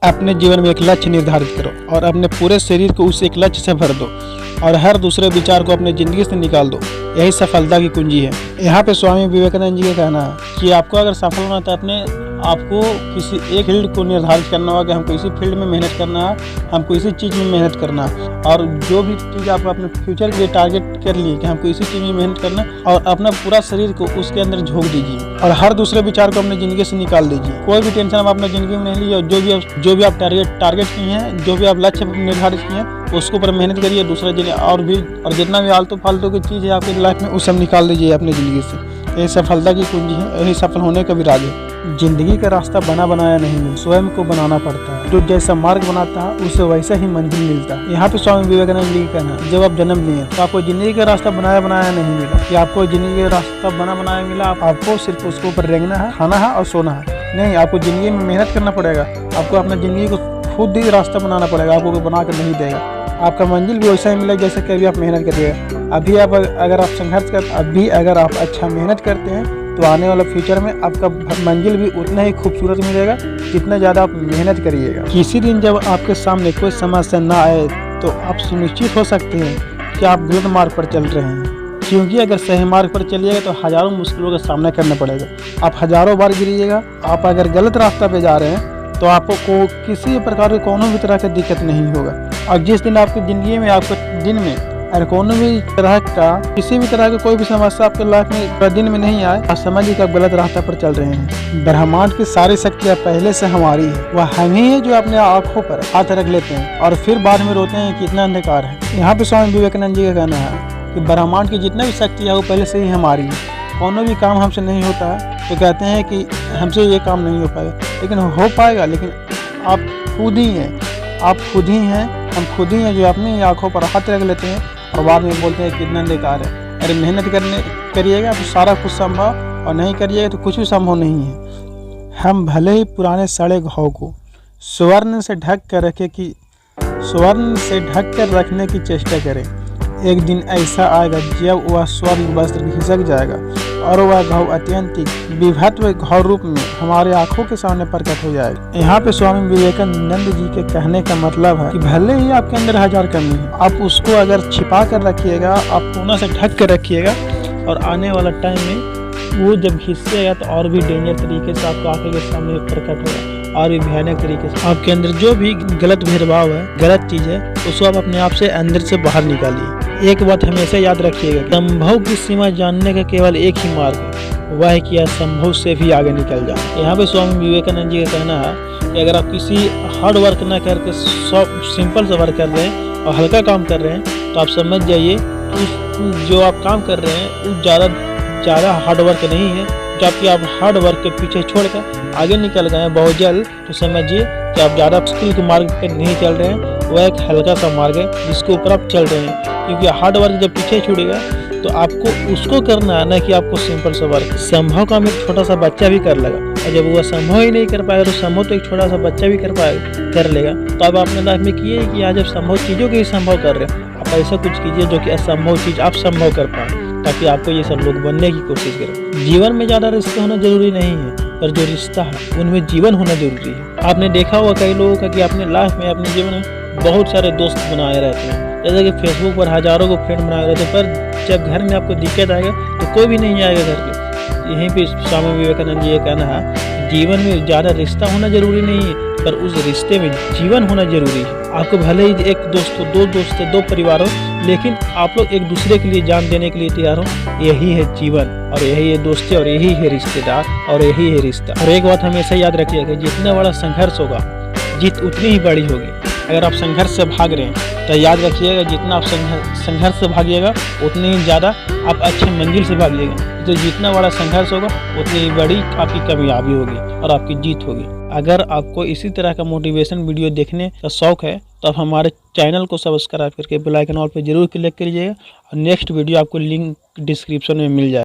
अपने जीवन में एक लक्ष्य निर्धारित करो और अपने पूरे शरीर को उस एक लक्ष्य से भर दो और हर दूसरे विचार को अपने ज़िंदगी से निकाल दो। यही सफलता की कुंजी है। यहाँ पे स्वामी विवेकानंद जी का कहना है कि आपको अगर सफल होना तो अपने आपको किसी एक फील्ड को निर्धारित करना होगा कि हमको इसी फील्ड में मेहनत करना है, हमको इसी चीज़ में मेहनत करना है। और जो भी चीज़ आप अपने फ्यूचर के लिए टारगेट कर लिए कि हमको इसी चीज़ में मेहनत करना है, और अपना पूरा शरीर को उसके अंदर झोंक दीजिए और हर दूसरे विचार को अपनी ज़िंदगी से निकाल दीजिए। कोई भी टेंशन आप अपने ज़िंदगी में नहीं लीजिए और जो भी आप टारगेट किए हैं, जो भी आप लक्ष्य निर्धारित किए हैं, उसके ऊपर मेहनत करिए। दूसरा जगह और जितना भी आलतू फालतू की चीज़ है आपकी लाइफ में, उस सब निकाल दीजिए अपनी ज़िंदगी से। यही सफलता की कुंजी है, यही सफल होने का भी राज है। जिंदगी का रास्ता बना बनाया नहीं है, स्वयं को बनाना पड़ता है। जो जैसा मार्ग बनाता है उसे वैसा ही मंजिल मिलता है। यहाँ पे स्वामी विवेकानंद जी का कहना है, जब आप जन्म लिए तो आपको जिंदगी का रास्ता बनाया बनाया नहीं मिला कि आपको जिंदगी का रास्ता बना बनाया मिला। आपको सिर्फ उसके ऊपर रेंगना है, खाना है और सोना है। नहीं, आपको जिंदगी में मेहनत करना पड़ेगा। आपको अपना जिंदगी को खुद ही रास्ता बनाना पड़ेगा, आपको कोई बना कर नहीं देगा। आपका मंजिल भी वैसा ही मिलेगा जैसे कभी आप मेहनत करिएगा। अभी अगर आप अच्छा मेहनत करते हैं तो आने वाला फ्यूचर में आपका मंजिल भी उतना ही खूबसूरत मिलेगा जितना ज़्यादा आप मेहनत करिएगा। किसी दिन जब आपके सामने कोई समस्या ना आए तो आप सुनिश्चित हो सकते हैं कि आप गलत मार्ग पर चल रहे हैं, क्योंकि अगर सही मार्ग पर चलिएगा तो हज़ारों मुश्किलों का सामना करना पड़ेगा। आप हज़ारों बार गिरिएगा। आप अगर गलत रास्ता पे जा रहे हैं तो आपको किसी प्रकार की कोनो भी तरह की दिक्कत नहीं होगा। और जिस दिन आपकी ज़िंदगी में आपको दिन में अगर कोनो भी तरह का किसी भी तरह की कोई भी समस्या आपके लाइफ में दिन में नहीं आए, आप समझिए कि आप गलत रास्ते पर चल रहे हैं। ब्रह्मांड की सारी शक्तियाँ पहले से हमारी है। वह हम ही है जो अपने आँखों पर हाथ रख लेते हैं और फिर बाद में रोते हैं कि इतना अंधकार है। यहाँ पे स्वामी विवेकानंद जी का कहना है कि ब्रह्मांड की जितना भी शक्ति है वो पहले से ही हमारी है। कोनो भी काम हमसे नहीं होता है तो कहते हैं कि हमसे ये काम नहीं हो पाएगा, लेकिन हो पाएगा। लेकिन आप खुद ही हैं, हम खुद ही हैं जो अपनी आँखों पर हाथ रख लेते हैं और बाद में बोलते हैं कितना बेकार है। अरे मेहनत करिएगा तो सारा कुछ संभव, और नहीं करिएगा तो कुछ भी संभव नहीं है। हम भले ही पुराने सड़े घाव को स्वर्ण से ढक कर रखने की चेष्टा करें। एक दिन ऐसा आएगा जब वह स्वर्ण वस्त्र घिसक जाएगा और वह घाव अत्यंत विभत्व घाव रूप में हमारे आंखों के सामने प्रकट हो जाएगा। यहाँ पे स्वामी विवेकानंद जी के कहने का मतलब है कि भले ही आपके अंदर हजार कमी है, आप उसको अगर छिपा कर रखिएगा, आप कोना से ढक कर रखिएगा, और आने वाला टाइम में वो जब घिसेगा तो और भी डेंजर तरीके से आपको आंखों के सामने प्रकट होगा और भी भयानक तरीके से। आपके अंदर जो भी गलत भेदभाव है, गलत चीज़ है, उसको आप अपने आप से अंदर से बाहर निकालिए। एक बात हमेशा याद रखिएगा, संभव की सीमा जानने का केवल एक ही मार्ग है, वह है कि असंभव से भी आगे निकल जाओ। यहाँ पे स्वामी विवेकानंद जी का कहना है कि अगर आप किसी हार्ड वर्क ना करके सिंपल से वर्क कर रहे हैं और हल्का काम कर रहे हैं तो आप समझ जाइए जो आप काम कर रहे हैं वो ज़्यादा हार्ड वर्क नहीं है। जबकि आप हार्ड वर्क के पीछे छोड़कर आगे निकल गए हैं बहुत जल्द, तो समझिए कि आप ज़्यादा मुश्किल के मार्ग पर नहीं चल रहे हैं, वह एक हल्का सा मार्ग है जिसके ऊपर आप चल रहे हैं। क्योंकि हार्ड वर्क जब पीछे छूटेगा तो आपको उसको करना है, ना कि आपको सिंपल सा वर्क। संभव काम एक छोटा सा बच्चा भी कर लेगा, और जब वह संभव ही नहीं कर पाएगा तो संभव तो एक छोटा सा बच्चा भी कर लेगा। तो अब आपने लाइफ में किए कि आज आप संभव चीज़ों को ही संभव कर रहे हैं, आप ऐसा कुछ कीजिए जो कि असंभव चीज़ आप संभव कर पाए, ताकि आपको ये सब लोग बनने की कोशिश करें। जीवन में ज़्यादा रिश्ते होना जरूरी नहीं है, पर जो रिश्ता है उनमें जीवन होना जरूरी है। आपने देखा होगा कई लोगों का कि अपने लाइफ में, अपने जीवन में बहुत सारे दोस्त बनाए रहते हैं, जैसे कि फेसबुक पर हज़ारों को फ्रेंड बनाए रहते हैं, पर जब घर में आपको दिक्कत आएगा तो कोई भी नहीं आएगा घर पे। यहीं पे स्वामी विवेकानंद जी ये कहना है, जीवन में ज़्यादा रिश्ता होना जरूरी नहीं है, पर उस रिश्ते में जीवन होना जरूरी है। आपको भले ही एक दोस्त हो, दो दोस्त हो, दो परिवार हो, लेकिन आप लोग एक दूसरे के लिए जान देने के लिए तैयार हो। यही है जीवन, और यही है दोस्ती, और यही है रिश्तेदार, और यही है रिश्ता। और एक बात हमेशा याद रखिएगा, जितना बड़ा संघर्ष होगा जीत उतनी ही बड़ी होगी। अगर आप संघर्ष से भाग रहे हैं तो याद रखिएगा, जितना आप संघर्ष से भागिएगा उतनी ही ज़्यादा आप अच्छे मंजिल से भागिएगा। तो जितना बड़ा संघर्ष होगा उतनी ही बड़ी आपकी कामयाबी होगी और आपकी जीत होगी। अगर आपको इसी तरह का मोटिवेशन वीडियो देखने का शौक है तो आप हमारे चैनल को सब्सक्राइब करके बेल आइकन ऑल पर जरूर क्लिक कीजिएगा, और नेक्स्ट वीडियो आपको लिंक डिस्क्रिप्शन में मिल जाए।